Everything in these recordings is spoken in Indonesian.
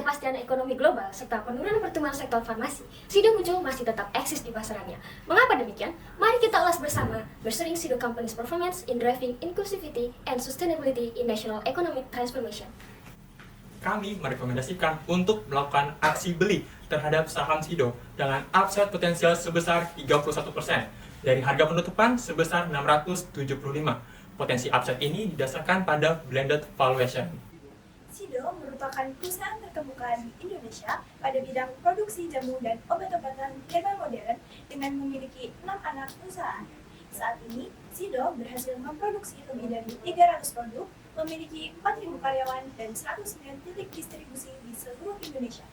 ketidakpastian ekonomi global serta penurunan pertumbuhan sektor farmasi, Sido muncul masih tetap eksis di pasarannya. Mengapa demikian? Mari kita ulas bersama Measuring Sido Company's Performance in Driving Inclusivity and Sustainability in National Economic Transformation. Kami merekomendasikan untuk melakukan aksi beli terhadap saham Sido dengan upside potensial sebesar 31% dari harga penutupan sebesar 675. Potensi upside ini didasarkan pada blended valuation. Sido merupakan perusahaan terkemuka di Indonesia pada bidang produksi jamu dan obat-obatan herbal modern dengan memiliki 6 anak perusahaan. Saat ini, Sido berhasil memproduksi lebih dari 300 produk, memiliki 4.000 karyawan dan 109 titik distribusi di seluruh Indonesia.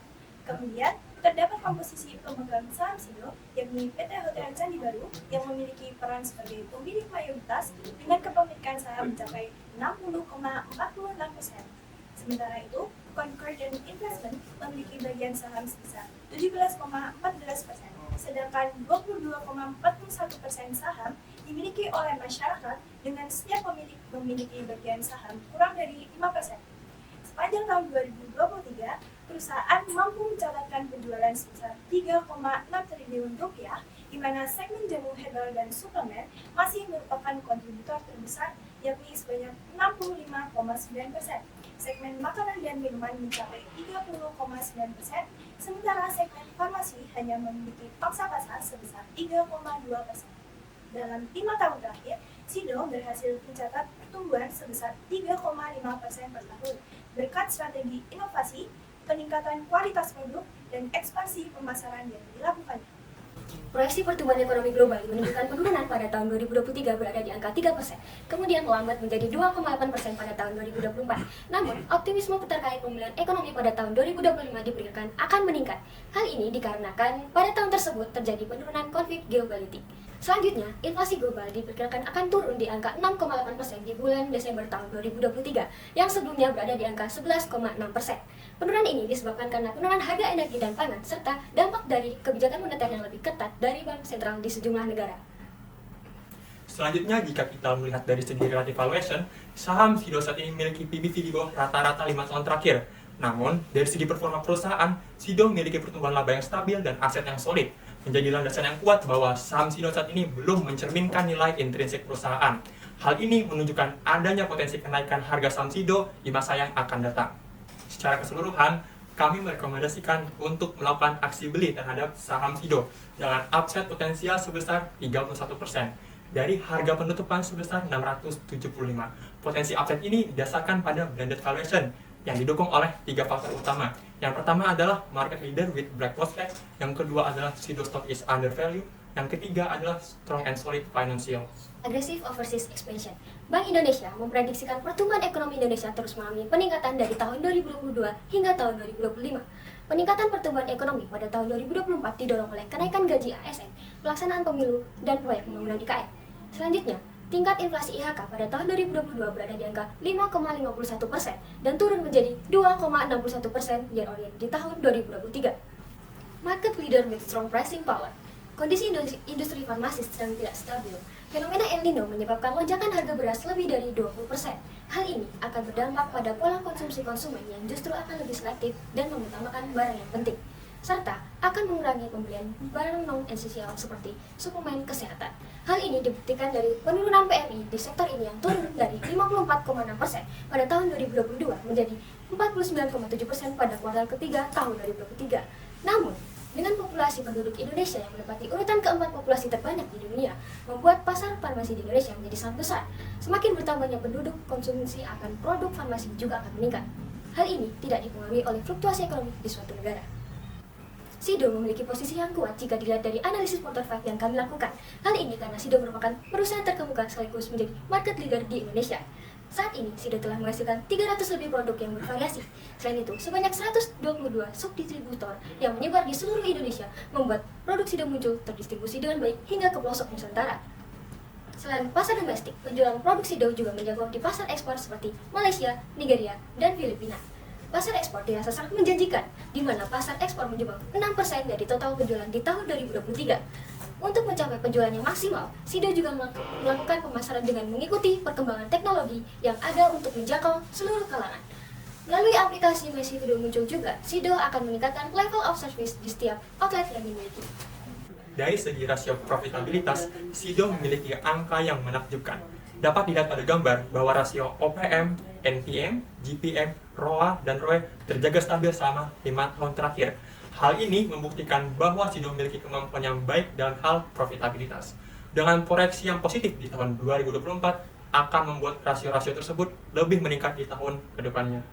Kemudian, terdapat komposisi pemegang saham Sido, yakni PT Hotel Candi Baru, yang memiliki peran sebagai pemilik mayoritas dengan kepemilikan saham mencapai 60,46%. Sementara itu, Concordant Investment memiliki bagian saham sebesar 17,14%, sedangkan 22,41% saham dimiliki oleh masyarakat dengan setiap pemilik memiliki bagian saham kurang dari 5%. Sepanjang tahun 2023, perusahaan mampu mencatatkan penjualan sebesar 3,6 triliun rupiah, di mana segmen jamu herbal dan suplemen masih merupakan kontributor terbesar, yakni sebanyak 65,9%. Segmen makanan dan minuman mencapai 30,9%, sementara segmen farmasi hanya memiliki pangsa pasar sebesar 3,2%. Dalam 5 tahun terakhir, Sido berhasil mencatat pertumbuhan sebesar 3,5% per tahun, berkat strategi inovasi, peningkatan kualitas produk, dan ekspansi pemasaran yang dilakukannya. Proyeksi pertumbuhan ekonomi global menunjukkan penurunan pada tahun 2023 berada di angka 3%, kemudian melambat menjadi 2,8% pada tahun 2024. Namun, optimisme terkait pemulihan ekonomi pada tahun 2025 diperkirakan akan meningkat. Hal ini dikarenakan pada tahun tersebut terjadi penurunan konflik geopolitik. Selanjutnya, inflasi global diperkirakan akan turun di angka 6,8% di bulan Desember tahun 2023, yang sebelumnya berada di angka 11,6%. Penurunan ini disebabkan karena penurunan harga energi dan pangan, serta dampak dari kebijakan moneter yang lebih ketat dari bank sentral di sejumlah negara. Selanjutnya, jika kita melihat dari segi relative valuation, saham Sido saat ini memiliki PBV di bawah rata-rata 5 tahun terakhir. Namun, dari segi performa perusahaan, Sido memiliki pertumbuhan laba yang stabil dan aset yang solid, menjadi landasan yang kuat bahwa saham Sido saat ini belum mencerminkan nilai intrinsik perusahaan. Hal ini menunjukkan adanya potensi kenaikan harga saham Sido di masa yang akan datang. Secara keseluruhan, kami merekomendasikan untuk melakukan aksi beli terhadap saham Sido dengan upside potensial sebesar 31% dari harga penutupan sebesar 675. Potensi upside ini didasarkan pada blended valuation yang didukung oleh 3 faktor utama. Yang pertama adalah market leader with bright prospect, yang kedua adalah Sido stock is undervalued, yang ketiga adalah strong and solid financial. Aggressive overseas expansion. Bank Indonesia memprediksikan pertumbuhan ekonomi Indonesia terus mengalami peningkatan dari tahun 2022 hingga tahun 2025. Peningkatan pertumbuhan ekonomi pada tahun 2024 didorong oleh kenaikan gaji ASN, pelaksanaan pemilu, dan proyek pembangunan IKN. Selanjutnya, tingkat inflasi IHK pada tahun 2022 berada di angka 5,51% dan turun menjadi 2,61% year on year di tahun 2023. Market leader with strong pricing power. Kondisi industri farmasi sedang tidak stabil. Fenomena El Nino menyebabkan lonjakan harga beras lebih dari 20%. Hal ini akan berdampak pada pola konsumsi konsumen yang justru akan lebih selektif dan mengutamakan barang yang penting, serta akan mengurangi pembelian barang non-esensial seperti suplemen kesehatan. Hal ini dibuktikan dari penurunan PMI di sektor ini yang turun dari 54,6% pada tahun 2022 menjadi 49,7% pada kuartal ketiga tahun 2023. Namun, dengan populasi penduduk Indonesia yang menempati urutan keempat populasi terbanyak di dunia, membuat pasar farmasi di Indonesia menjadi sangat besar. Semakin bertambahnya penduduk, konsumsi akan produk farmasi juga akan meningkat. Hal ini tidak dipengaruhi oleh fluktuasi ekonomi di suatu negara. Sido memiliki posisi yang kuat jika dilihat dari analisis Porter 5 yang kami lakukan. Hal ini karena Sido merupakan perusahaan terkemuka sekaligus menjadi market leader di Indonesia. Saat ini, Sido telah menghasilkan 300 lebih produk yang bervariasi. Selain itu, sebanyak 122 subdistributor yang menyebar di seluruh Indonesia membuat produk Sido muncul terdistribusi dengan baik hingga ke pelosok Nusantara. Selain pasar domestik, penjualan produk Sido juga menjangkau di pasar ekspor seperti Malaysia, Nigeria, dan Filipina. Pasar ekspor dirasa sangat menjanjikan, di mana pasar ekspor menyumbang 6% dari total penjualan di tahun 2023. Untuk mencapai penjualan yang maksimal, Sido juga melakukan pemasaran dengan mengikuti perkembangan teknologi yang ada untuk menjangkau seluruh kalangan. Melalui aplikasi My Sido Muncul juga, Sido akan meningkatkan level of service di setiap outlet yang dimiliki. Dari segi rasio profitabilitas, Sido memiliki angka yang menakjubkan. Dapat dilihat pada gambar bahwa rasio OPM, NPM, GPM, ROA, dan ROE terjaga stabil selama 5 tahun terakhir. Hal ini membuktikan bahwa Sido memiliki kemampuan yang baik dalam hal profitabilitas. Dengan proyeksi yang positif di tahun 2024, akan membuat rasio-rasio tersebut lebih meningkat di tahun kedepannya.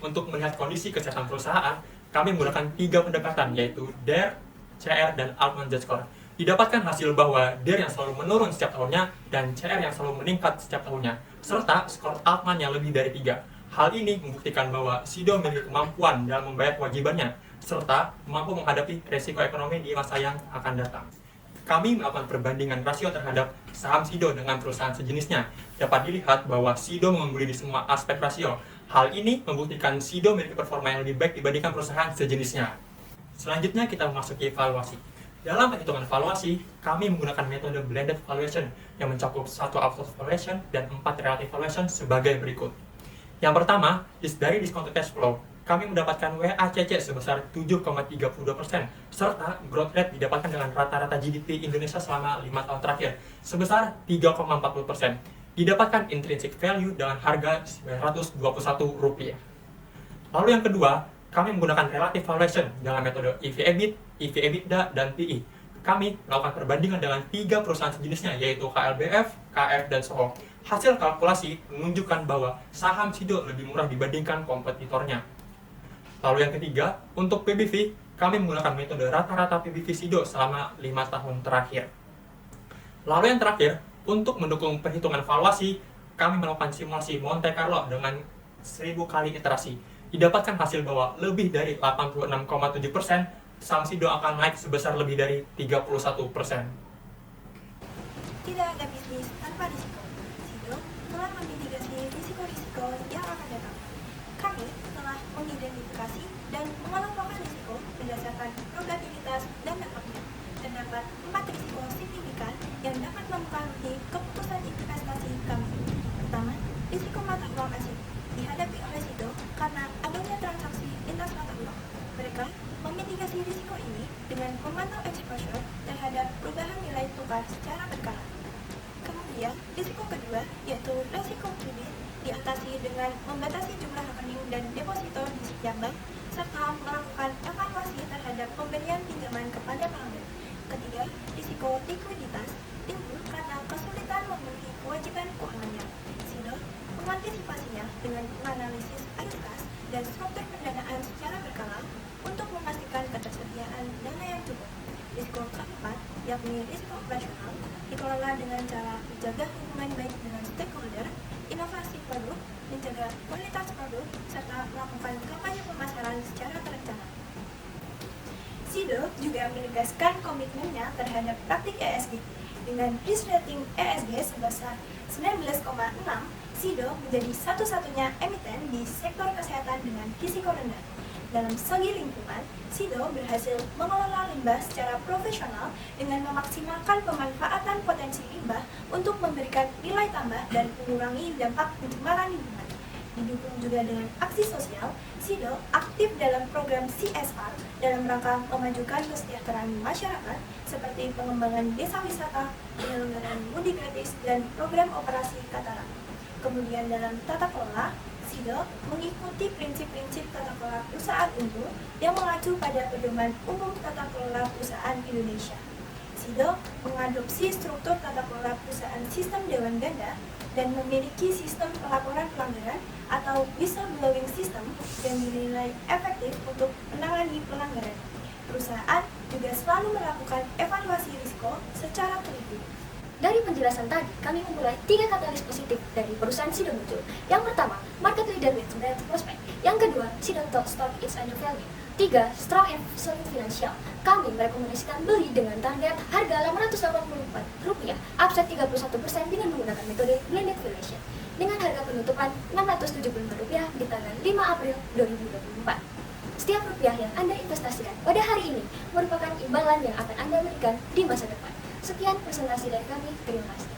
Untuk melihat kondisi kesehatan perusahaan, kami menggunakan 3 pendekatan, yaitu DARE, CR, dan Altman Z-Score. Didapatkan hasil bahwa DARE yang selalu menurun setiap tahunnya dan CR yang selalu meningkat setiap tahunnya, serta skor Altman yang lebih dari 3. Hal ini membuktikan bahwa Sido memiliki kemampuan dalam membayar kewajibannya, serta mampu menghadapi resiko ekonomi di masa yang akan datang. Kami melakukan perbandingan rasio terhadap saham Sido dengan perusahaan sejenisnya. Dapat dilihat bahwa Sido mengungguli di semua aspek rasio. Hal ini membuktikan Sido memiliki performa yang lebih baik dibandingkan perusahaan sejenisnya. Selanjutnya kita memasuki evaluasi. Dalam perhitungan evaluasi, kami menggunakan metode blended valuation yang mencakup 1 absolute valuation dan 4 relative valuation sebagai berikut. Yang pertama, dari discounted cash flow, kami mendapatkan WACC sebesar 7,32%, serta growth rate didapatkan dengan rata-rata GDP Indonesia selama 5 tahun terakhir, sebesar 3,40%. Didapatkan intrinsic value dengan harga Rp921. Lalu yang kedua, kami menggunakan relative valuation dalam metode EV/EBIT, EV/EBITDA, dan PE. Kami melakukan perbandingan dengan 3 perusahaan sejenisnya, yaitu KLBF, KF, dan SOHO. Hasil kalkulasi menunjukkan bahwa saham Sido lebih murah dibandingkan kompetitornya. Lalu yang ketiga, untuk PBV, kami menggunakan metode rata-rata PBV Sido selama 5 tahun terakhir. Lalu yang terakhir, untuk mendukung perhitungan valuasi, kami melakukan simulasi Monte Carlo dengan 1000 kali iterasi. Didapatkan hasil bahwa lebih dari 86,7% saham Sido akan naik sebesar lebih dari 31%. Tidak ada bisnis tanpa risiko. Sido telah memitigasi risiko-risiko yang akan datang. Kami telah mengidentifikasi dan mengelompokkan risiko berdasarkan probabilitas dan dampaknya. Terdapat 4 risiko signifikan yang dapat mempengaruhi keputusan investasi kami. Pertama, risiko mata uang asing dihadapi oleh Sido karena adanya transaksi lintas mata uang. Mereka memitigasi risiko ini dengan memantau exposure terhadap perubahan nilai tukar secara berkala. Kemudian, risiko kedua yaitu risiko kredit diatasi dengan membatasi jumlah rekening dan deposito di setiap bank serta melakukan evaluasi terhadap pemberian pinjaman kepada pelanggan. Ketiga, risiko likuiditas timbul karena kesulitan memenuhi kewajiban keuangannya. Sido mengantisipasinya dengan menganalisis arus kas dan struktur pendanaan secara berkala untuk memastikan ketersediaan dana yang cukup. Risiko keempat, yakni risiko operasional, dikelola dengan cara menjaga hubungan baik dengan stakeholder, inovasi produk, menjaga kualitas produk, serta melakukan kampanye pemasaran secara terencana. Sido juga menegaskan komitmennya terhadap praktik ESG. Dengan risk rating ESG sebesar 19,6, Sido menjadi satu-satunya emiten di sektor kesehatan dengan risiko rendah. Dalam segi lingkungan, Sido berhasil mengelola limbah secara profesional dengan memaksimalkan pemanfaatan potensi limbah untuk memberikan nilai tambah dan mengurangi dampak pencemaran lingkungan. Didukung juga dengan aksi sosial, Sido aktif dalam program CSR dalam rangka memajukan kesejahteraan masyarakat seperti pengembangan desa wisata, penyelenggaraan mudik gratis, dan program operasi katarak. Kemudian dalam tata kelola, Sido mengikuti prinsip-prinsip tata kelola perusahaan unggul yang mengacu pada pedoman umum tata kelola perusahaan Indonesia. Sido mengadopsi struktur tata kelola perusahaan sistem dewan ganda dan memiliki sistem pelaporan pelanggaran atau whistleblowing system yang dinilai efektif untuk menangani pelanggaran. Perusahaan juga selalu melakukan evaluasi risiko secara teliti. Dari penjelasan tadi, kami memulai 3 katalis positif dari perusahaan Sido Muncul. Yang pertama, market leader with bright prospect. Yang kedua, Sido stock is undervalued. 3, strong and solid financial. Kami merekomendasikan beli dengan target harga Rp884, upside 31% dengan menggunakan metode blended valuation. Dengan harga penutupan Rp675 di tanggal 5 April 2024. Setiap rupiah yang Anda investasikan pada hari ini merupakan imbalan yang akan Anda berikan di masa depan. Sekian presentasi dari kami, terima kasih.